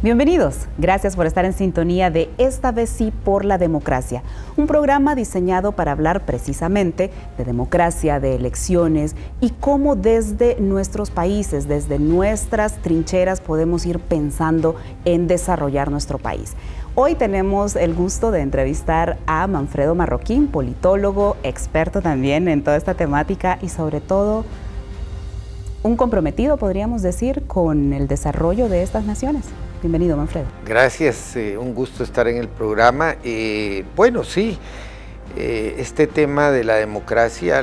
Bienvenidos, gracias por estar en sintonía de Esta vez sí por la democracia, un programa diseñado para hablar precisamente de democracia, de elecciones y cómo desde nuestros países, desde nuestras trincheras podemos ir pensando en desarrollar nuestro país. Hoy tenemos el gusto de entrevistar a Manfredo Marroquín, politólogo, experto también en toda esta temática y sobre todo un comprometido, podríamos decir, con el desarrollo de estas naciones. Bienvenido, Manfredo. Gracias, un gusto estar en el programa. Bueno, sí, este tema de la democracia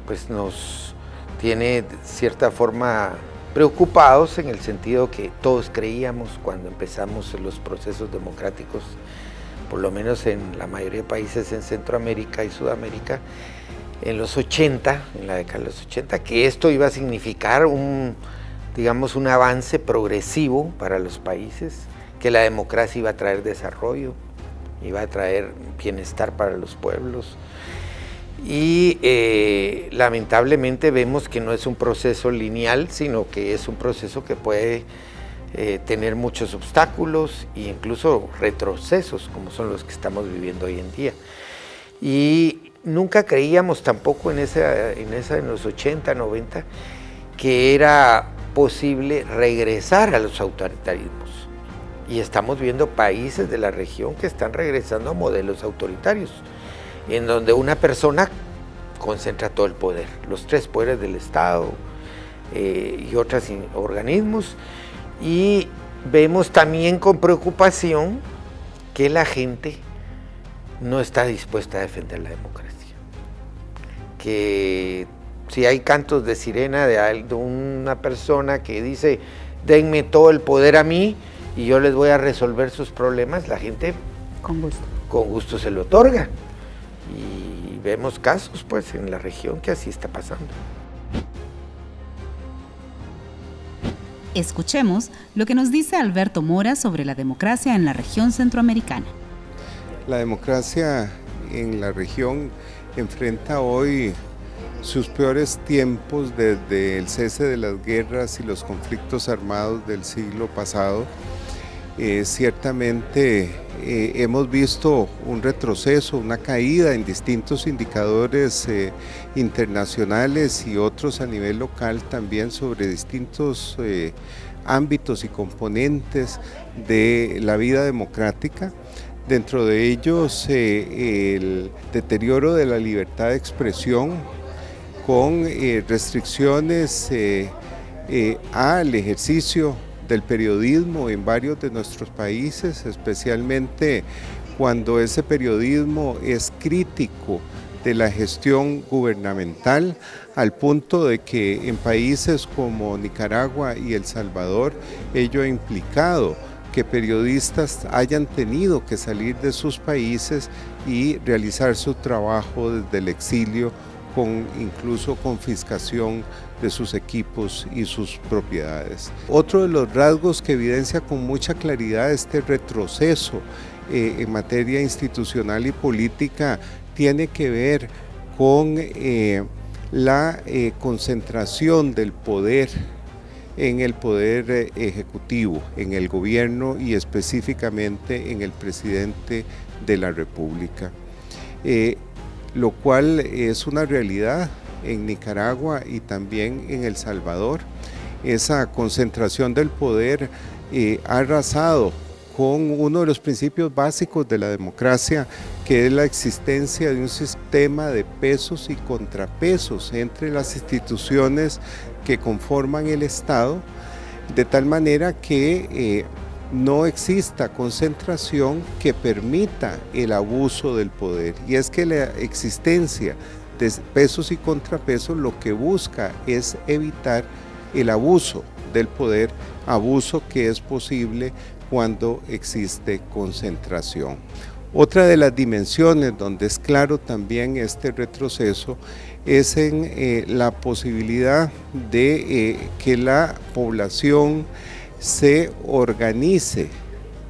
pues nos tiene de cierta forma preocupados en el sentido que todos creíamos cuando empezamos los procesos democráticos, por lo menos en la mayoría de países en Centroamérica y Sudamérica, en los 80, en la década de los 80, que esto iba a significar digamos, un avance progresivo para los países, que la democracia iba a traer desarrollo, iba a traer bienestar para los pueblos. Y lamentablemente vemos que no es un proceso lineal, sino que es un proceso que puede tener muchos obstáculos e incluso retrocesos, como son los que estamos viviendo hoy en día. Y nunca creíamos tampoco en los 80, 90, que era posible regresar a los autoritarismos. Y estamos viendo países de la región que están regresando a modelos autoritarios, en donde una persona concentra todo el poder, los tres poderes del Estado y otros organismos, y vemos también con preocupación que la gente no está dispuesta a defender la democracia, que si hay cantos de sirena de una persona que dice denme todo el poder a mí y yo les voy a resolver sus problemas, la gente con gusto se lo otorga. Y vemos casos pues en la región que así está pasando. Escuchemos lo que nos dice Alberto Mora sobre la democracia en la región centroamericana. La democracia en la región enfrenta hoy sus peores tiempos desde el cese de las guerras y los conflictos armados del siglo pasado. Ciertamente hemos visto un retroceso, una caída en distintos indicadores internacionales y otros a nivel local también sobre distintos ámbitos y componentes de la vida democrática. Dentro de ellos el deterioro de la libertad de expresión, con restricciones al ejercicio del periodismo en varios de nuestros países, especialmente cuando ese periodismo es crítico de la gestión gubernamental, al punto de que en países como Nicaragua y El Salvador ello ha implicado que periodistas hayan tenido que salir de sus países y realizar su trabajo desde el exilio, con incluso confiscación de sus equipos y sus propiedades. Otro de los rasgos que evidencia con mucha claridad este retroceso en materia institucional y política tiene que ver con la concentración del poder en el poder ejecutivo, en el gobierno y específicamente en el presidente de la República. Lo cual es una realidad en Nicaragua y también en El Salvador. Esa concentración del poder ha arrasado con uno de los principios básicos de la democracia, que es la existencia de un sistema de pesos y contrapesos entre las instituciones que conforman el Estado, de tal manera que no exista concentración que permita el abuso del poder. Y es que la existencia de pesos y contrapesos lo que busca es evitar el abuso del poder, abuso que es posible cuando existe concentración. Otra de las dimensiones donde es claro también este retroceso es en la posibilidad de que la población se organice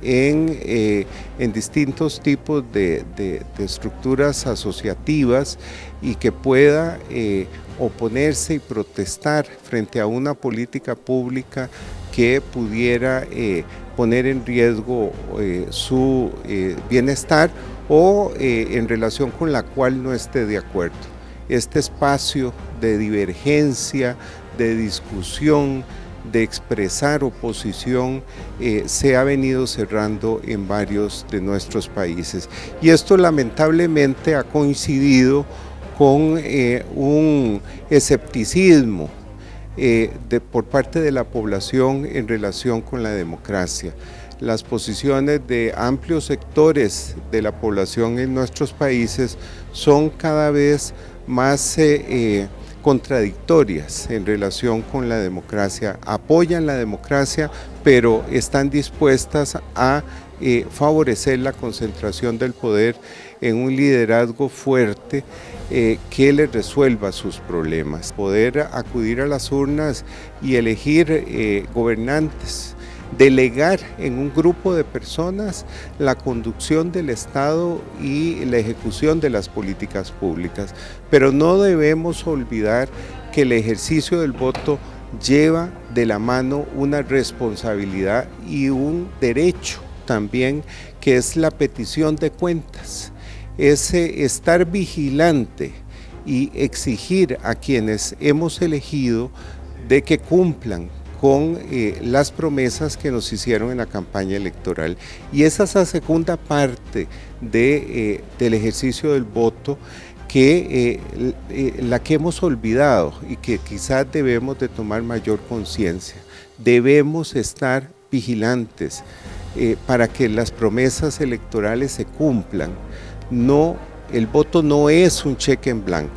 en distintos tipos de estructuras asociativas y que pueda oponerse y protestar frente a una política pública que pudiera poner en riesgo su bienestar o en relación con la cual no esté de acuerdo. Este espacio de divergencia, de discusión, de expresar oposición se ha venido cerrando en varios de nuestros países. Y esto lamentablemente ha coincidido con un escepticismo por parte de la población en relación con la democracia. Las posiciones de amplios sectores de la población en nuestros países son cada vez más contradictorias en relación con la democracia. Apoyan la democracia, pero están dispuestas a favorecer la concentración del poder en un liderazgo fuerte que les resuelva sus problemas. Poder acudir a las urnas y elegir gobernantes, delegar en un grupo de personas la conducción del Estado y la ejecución de las políticas públicas. Pero no debemos olvidar que el ejercicio del voto lleva de la mano una responsabilidad y un derecho también, que es la petición de cuentas, es estar vigilante y exigir a quienes hemos elegido de que cumplan con las promesas que nos hicieron en la campaña electoral. Y esa es la segunda parte del ejercicio del voto, que la que hemos olvidado y que quizás debemos de tomar mayor conciencia. Debemos estar vigilantes para que las promesas electorales se cumplan. No, el voto no es un cheque en blanco.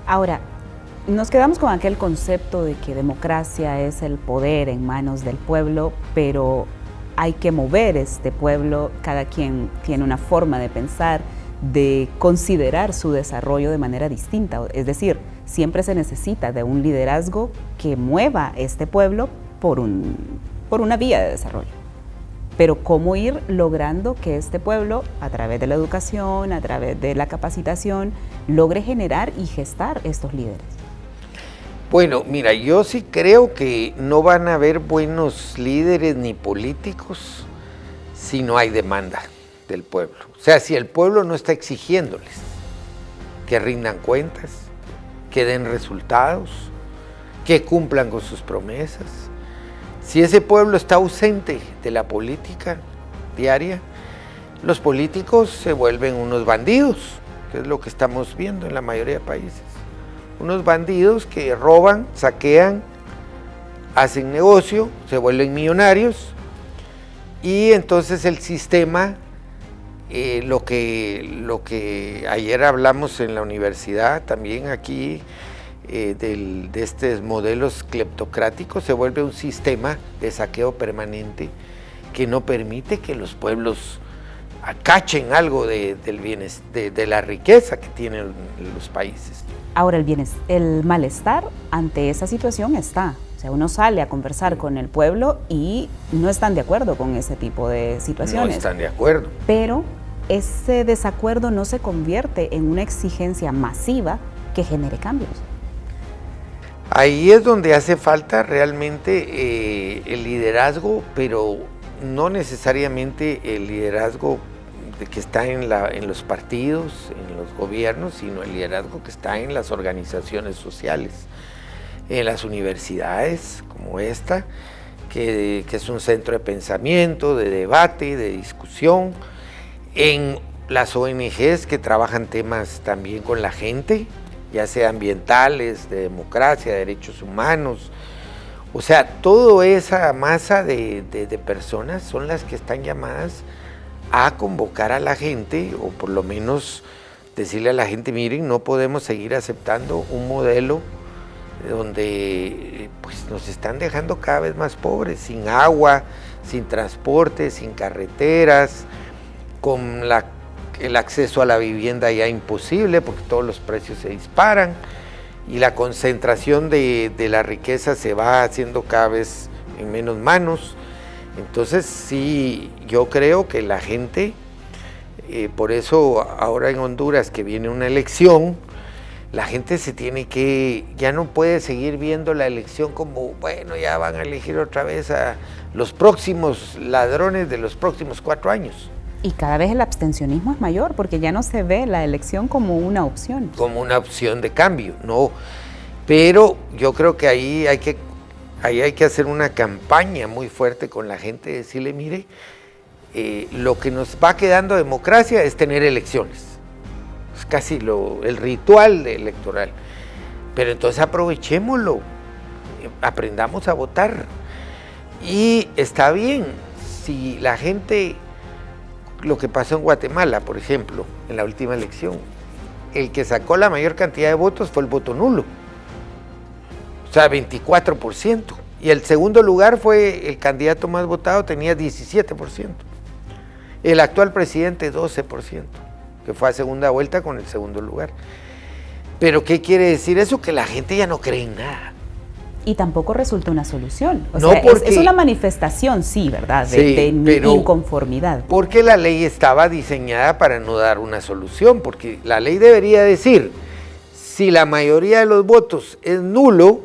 Ahora, nos quedamos con aquel concepto de que democracia es el poder en manos del pueblo, pero hay que mover este pueblo. Cada quien tiene una forma de pensar, de considerar su desarrollo de manera distinta. Es decir, siempre se necesita de un liderazgo que mueva este pueblo por una vía de desarrollo. Pero cómo ir logrando que este pueblo, a través de la educación, a través de la capacitación, logre generar y gestar estos líderes. Bueno, mira, yo sí creo que no van a haber buenos líderes ni políticos si no hay demanda del pueblo. O sea, si el pueblo no está exigiéndoles que rindan cuentas, que den resultados, que cumplan con sus promesas. Si ese pueblo está ausente de la política diaria, los políticos se vuelven unos bandidos, que es lo que estamos viendo en la mayoría de países. Unos bandidos que roban, saquean, hacen negocio, se vuelven millonarios, y entonces el sistema, lo que ayer hablamos en la universidad, también aquí, de estos modelos cleptocráticos, se vuelve un sistema de saqueo permanente que no permite que los pueblos acachen algo de la riqueza que tienen los países. Ahora, el malestar ante esa situación está. O sea, uno sale a conversar con el pueblo y no están de acuerdo con ese tipo de situaciones. No están de acuerdo. Pero ese desacuerdo no se convierte en una exigencia masiva que genere cambios. Ahí es donde hace falta realmente el liderazgo, pero no necesariamente el liderazgo que está en los partidos, en los gobiernos, sino el liderazgo que está en las organizaciones sociales, en las universidades como esta, que es un centro de pensamiento, de debate, de discusión, en las ONGs que trabajan temas también con la gente, ya sea ambientales, de democracia, de derechos humanos. O sea, toda esa masa de personas son las que están llamadas a convocar a la gente, o por lo menos decirle a la gente, miren, no podemos seguir aceptando un modelo donde pues, nos están dejando cada vez más pobres, sin agua, sin transporte, sin carreteras, con el acceso a la vivienda ya imposible porque todos los precios se disparan y la concentración de la riqueza se va haciendo cada vez en menos manos. Entonces sí, yo creo que la gente, por eso ahora en Honduras que viene una elección, la gente ya no puede seguir viendo la elección como, bueno, ya van a elegir otra vez a los próximos ladrones de los próximos 4 años. Y cada vez el abstencionismo es mayor, porque ya no se ve la elección como una opción. Como una opción de cambio, no. Pero yo creo que ahí hay que hacer una campaña muy fuerte con la gente, decirle, mire, lo que nos va quedando democracia es tener elecciones. Es casi el ritual electoral. Pero entonces aprovechémoslo, aprendamos a votar. Y está bien, si la gente, lo que pasó en Guatemala, por ejemplo, en la última elección, el que sacó la mayor cantidad de votos fue el voto nulo. O sea, 24%. Y el segundo lugar fue el candidato más votado, tenía 17%. El actual presidente, 12%, que fue a segunda vuelta con el segundo lugar. Pero ¿qué quiere decir eso? Que la gente ya no cree en nada. Y tampoco resulta una solución. O no, sea, porque, es una manifestación, sí, ¿verdad? De inconformidad. Porque la ley estaba diseñada para no dar una solución, porque la ley debería decir, si la mayoría de los votos es nulo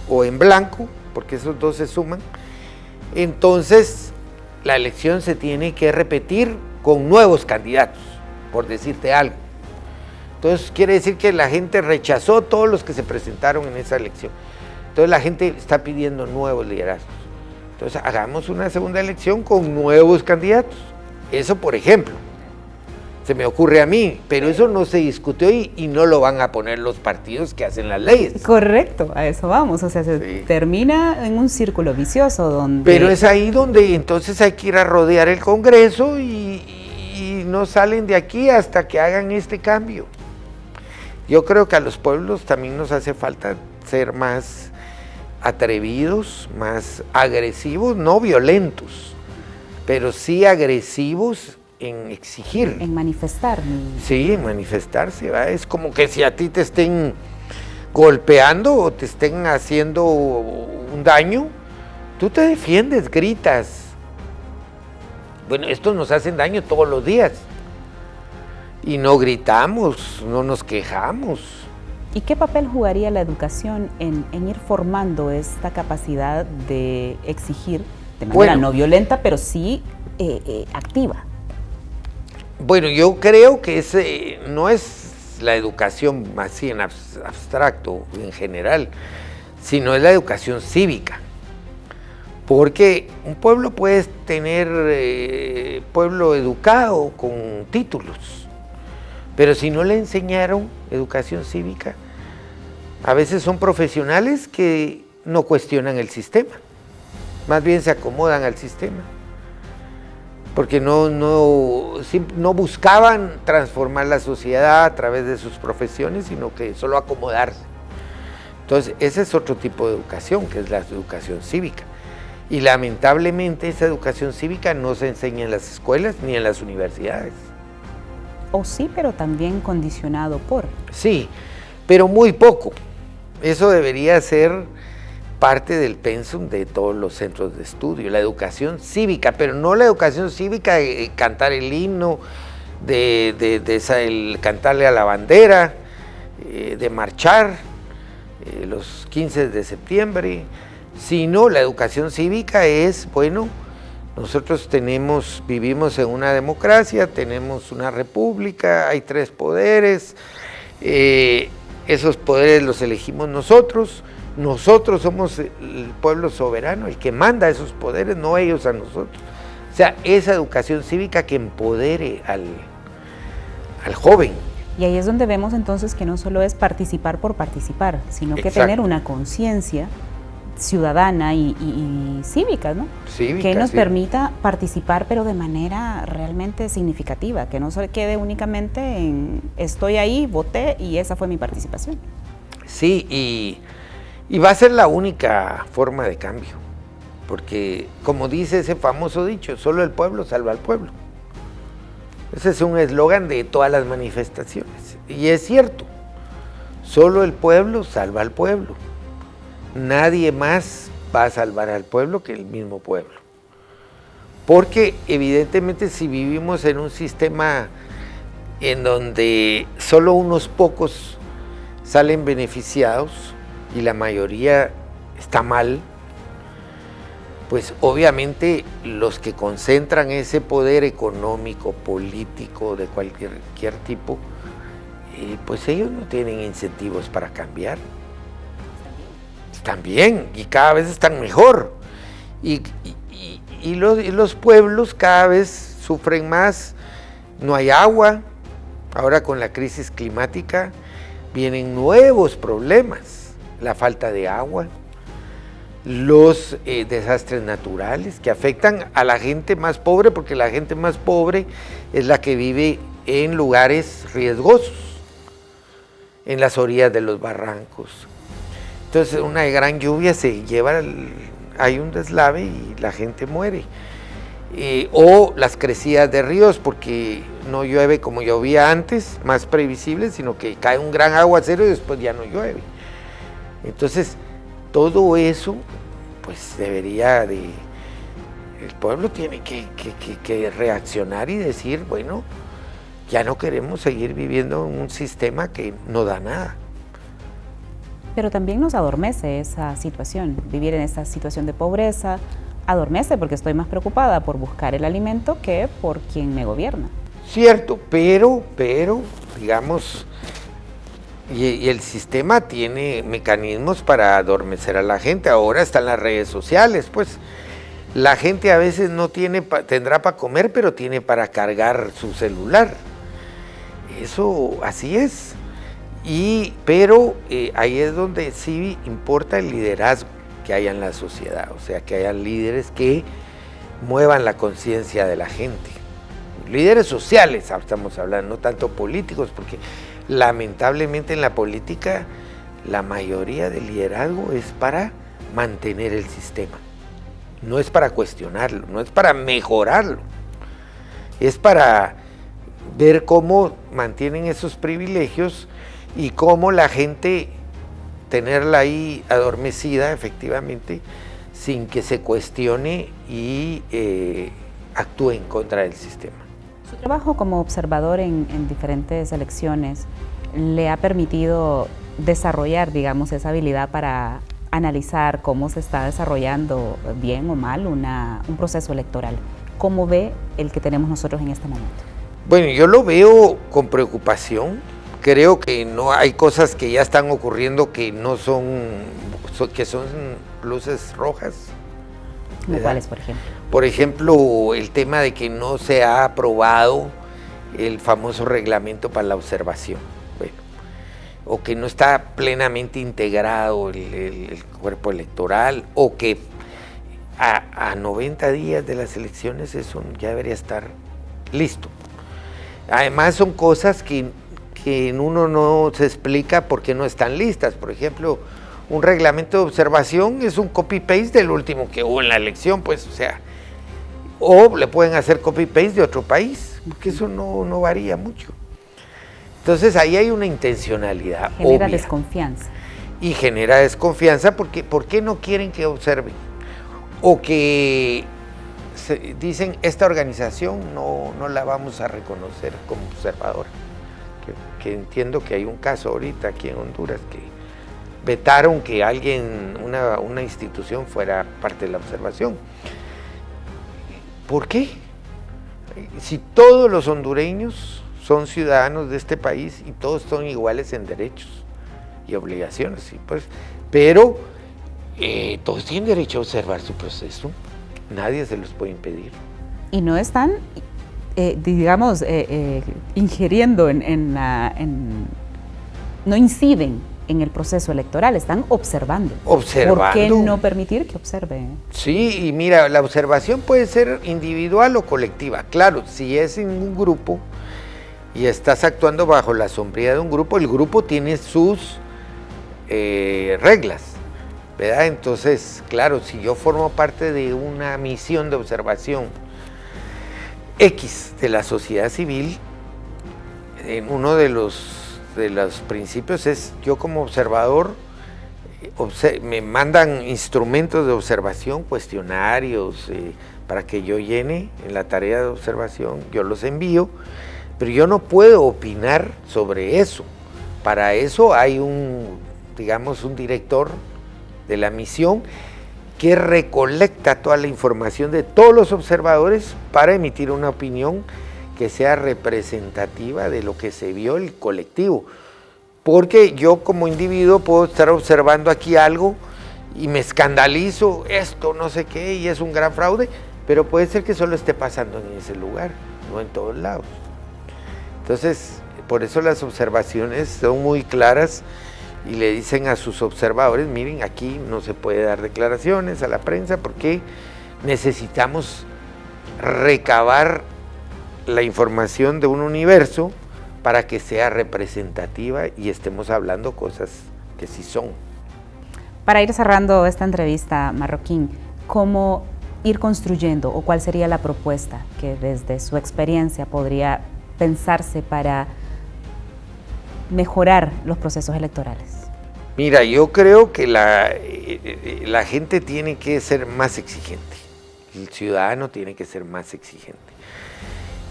o en blanco, porque esos dos se suman, entonces la elección se tiene que repetir con nuevos candidatos, por decirte algo. Entonces quiere decir que la gente rechazó todos los que se presentaron en esa elección. Entonces la gente está pidiendo nuevos liderazgos. Entonces hagamos una segunda elección con nuevos candidatos. Eso, por ejemplo, se me ocurre a mí, pero eso no se discutió y no lo van a poner los partidos que hacen las leyes. Correcto, a eso vamos, o sea, se termina en un círculo vicioso donde... Pero es ahí donde entonces hay que ir a rodear el Congreso y no salen de aquí hasta que hagan este cambio. Yo creo que a los pueblos también nos hace falta ser más atrevidos, más agresivos, no violentos, pero sí agresivos en exigir. En manifestar. Sí, en manifestarse, ¿va? Es como que si a ti te estén golpeando o te estén haciendo un daño, tú te defiendes, gritas. Bueno, estos nos hacen daño todos los días y no gritamos, no nos quejamos. ¿Y qué papel jugaría la educación en ir formando esta capacidad de exigir de manera no violenta, pero sí activa? Bueno, yo creo que no es la educación así en abstracto, en general, sino es la educación cívica. Porque un pueblo puede tener pueblo educado con títulos, pero si no le enseñaron educación cívica, a veces son profesionales que no cuestionan el sistema, más bien se acomodan al sistema, porque no buscaban transformar la sociedad a través de sus profesiones, sino que solo acomodarse. Entonces, ese es otro tipo de educación, que es la educación cívica. Y lamentablemente esa educación cívica no se enseña en las escuelas ni en las universidades. O sí, pero también condicionado por. Sí, pero muy poco. Eso debería ser parte del pensum de todos los centros de estudio, la educación cívica, pero no la educación cívica de cantar el himno, de cantarle a la bandera, de marchar los 15 de septiembre, sino la educación cívica es, bueno, nosotros vivimos en una democracia, tenemos una república, hay 3 poderes, esos poderes los elegimos nosotros somos el pueblo soberano, el que manda esos poderes, no ellos a nosotros. O sea, esa educación cívica que empodere al joven. Y ahí es donde vemos entonces que no solo es participar por participar, sino que tener una conciencia ciudadana y cívica, ¿no? Cívica, que nos sí. permita participar, pero de manera realmente significativa, que no se quede únicamente en estoy ahí, voté y esa fue mi participación. Sí, y va a ser la única forma de cambio, porque como dice ese famoso dicho, solo el pueblo salva al pueblo. Ese es un eslogan de todas las manifestaciones, y es cierto, solo el pueblo salva al pueblo. Nadie más va a salvar al pueblo que el mismo pueblo. Porque evidentemente si vivimos en un sistema en donde solo unos pocos salen beneficiados y la mayoría está mal, pues obviamente los que concentran ese poder económico, político, de cualquier tipo, pues ellos no tienen incentivos para cambiar. Están bien y cada vez están mejor. Y los pueblos cada vez sufren más, no hay agua, ahora con la crisis climática vienen nuevos problemas, la falta de agua, los desastres naturales que afectan a la gente más pobre, porque la gente más pobre es la que vive en lugares riesgosos, en las orillas de los barrancos. Entonces una gran lluvia se lleva, hay un deslave y la gente muere. O las crecidas de ríos, porque no llueve como llovía antes, más previsible, sino que cae un gran aguacero y después ya no llueve. Entonces, todo eso, pues debería de... El pueblo tiene que reaccionar y decir, bueno, ya no queremos seguir viviendo en un sistema que no da nada. Pero también nos adormece esa situación, vivir en esa situación de pobreza, adormece porque estoy más preocupada por buscar el alimento que por quien me gobierna. Cierto, pero, digamos, y el sistema tiene mecanismos para adormecer a la gente. Ahora están las redes sociales, pues la gente a veces no tendrá para comer, pero tiene para cargar su celular. Eso así es. Pero ahí es donde sí importa el liderazgo que haya en la sociedad, o sea, que haya líderes que muevan la conciencia de la gente. Líderes sociales, estamos hablando, no tanto políticos, porque lamentablemente en la política la mayoría del liderazgo es para mantener el sistema, no es para cuestionarlo, no es para mejorarlo, es para ver cómo mantienen esos privilegios y cómo la gente tenerla ahí adormecida efectivamente sin que se cuestione y actúe en contra del sistema. Su trabajo como observador en diferentes elecciones le ha permitido desarrollar, digamos, esa habilidad para analizar cómo se está desarrollando bien o mal un proceso electoral. ¿Cómo ve el que tenemos nosotros en este momento? Bueno, yo lo veo con preocupación. Creo que no hay cosas que ya están ocurriendo que no que son luces rojas. ¿Cuáles, por ejemplo? Por ejemplo, el tema de que no se ha aprobado el famoso reglamento para la observación. Bueno, o que no está plenamente integrado el cuerpo electoral, o que a 90 días de las elecciones eso ya debería estar listo. Además son cosas que en uno no se explica por qué no están listas. Por ejemplo, un reglamento de observación es un copy-paste del último que hubo en la elección, pues, o sea, o le pueden hacer copy-paste de otro país, porque eso no varía mucho. Entonces ahí hay una intencionalidad genera obvia. Desconfianza. Y genera desconfianza porque ¿por qué no quieren que observen? O que dicen, esta organización no la vamos a reconocer como observadora. Que entiendo que hay un caso ahorita aquí en Honduras que vetaron que una institución fuera parte de la observación. ¿Por qué? Si todos los hondureños son ciudadanos de este país y todos son iguales en derechos y obligaciones, sí, pues, pero todos tienen derecho a observar su proceso, nadie se los puede impedir. Y no están, digamos, ingiriendo no inciden en el proceso electoral, están observando. Observando. ¿Por qué no permitir que observe? Sí, y mira, la observación puede ser individual o colectiva. Claro, si es en un grupo y estás actuando bajo la sombría de un grupo, el grupo tiene sus reglas, ¿verdad? Entonces, claro, si yo formo parte de una misión de observación X de la sociedad civil, en uno de los principios es, yo como observador, me mandan instrumentos de observación, cuestionarios, para que yo llene en la tarea de observación, yo los envío, pero yo no puedo opinar sobre eso, Para eso hay un director de la misión que recolecta toda la información de todos los observadores para emitir una opinión que sea representativa de lo que se vio el colectivo. Porque yo como individuo puedo estar observando aquí algo y me escandalizo, esto no sé qué, y es un gran fraude, pero puede ser que solo esté pasando en ese lugar, no en todos lados. Entonces, por eso las observaciones son muy claras y le dicen a sus observadores, miren, aquí no se puede dar declaraciones a la prensa porque necesitamos recabar la información de un universo para que sea representativa y estemos hablando cosas que sí son. Para ir cerrando esta entrevista, Marroquín, ¿cómo ir construyendo o cuál sería la propuesta que desde su experiencia podría pensarse para mejorar los procesos electorales? Mira, yo creo que la gente tiene que ser más exigente, el ciudadano tiene que ser más exigente.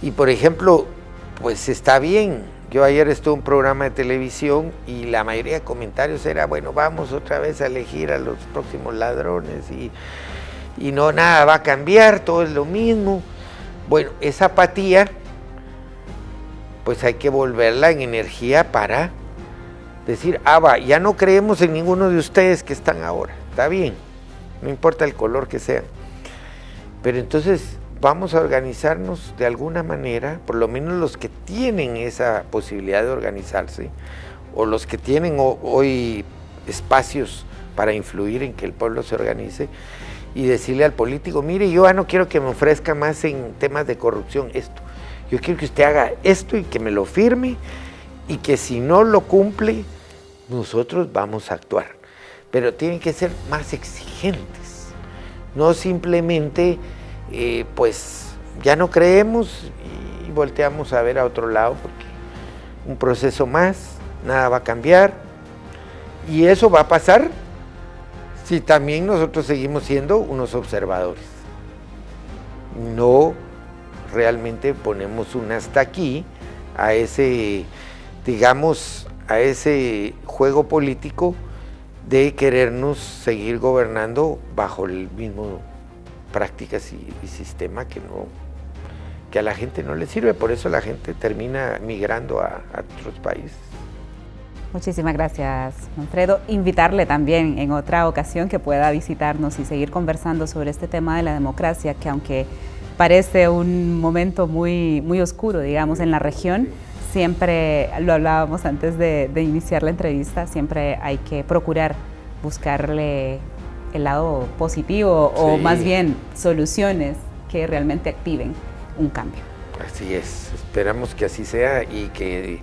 Y por ejemplo, pues está bien, yo ayer estuve en un programa de televisión y la mayoría de comentarios era, bueno, vamos otra vez a elegir a los próximos ladrones y no, nada va a cambiar, todo es lo mismo. Bueno, esa apatía, pues hay que volverla en energía para decir, ya no creemos en ninguno de ustedes que están ahora, está bien, no importa el color que sean, pero entonces vamos a organizarnos de alguna manera, por lo menos los que tienen esa posibilidad de organizarse, o los que tienen hoy espacios para influir en que el pueblo se organice, y decirle al político, mire, yo no quiero que me ofrezca más en temas de corrupción esto, yo quiero que usted haga esto y que me lo firme, y que si no lo cumple, nosotros vamos a actuar. Pero tienen que ser más exigentes, no simplemente, pues ya no creemos y volteamos a ver a otro lado, porque un proceso más, nada va a cambiar, y eso va a pasar si también nosotros seguimos siendo unos observadores. No realmente ponemos un hasta aquí a ese, digamos, a ese juego político de querernos seguir gobernando bajo el mismo prácticas y sistema que a la gente no le sirve, por eso la gente termina migrando a otros países. Muchísimas gracias, Manfredo. Invitarle también en otra ocasión que pueda visitarnos y seguir conversando sobre este tema de la democracia, que aunque parece un momento muy, muy oscuro, digamos, en la región, siempre, lo hablábamos antes de iniciar la entrevista, siempre hay que procurar buscarle el lado positivo o más bien soluciones que realmente activen un cambio. Así es, esperamos que así sea y que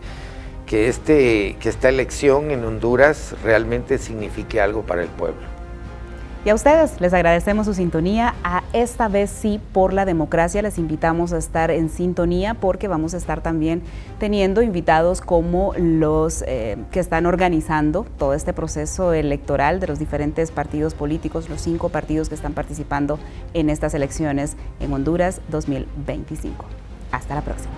esta elección en Honduras realmente signifique algo para el pueblo. Y a ustedes les agradecemos su sintonía. A Esta Vez Sí por la Democracia les invitamos a estar en sintonía porque vamos a estar también teniendo invitados como los que están organizando todo este proceso electoral de los diferentes partidos políticos, los 5 partidos que están participando en estas elecciones en Honduras 2025. Hasta la próxima.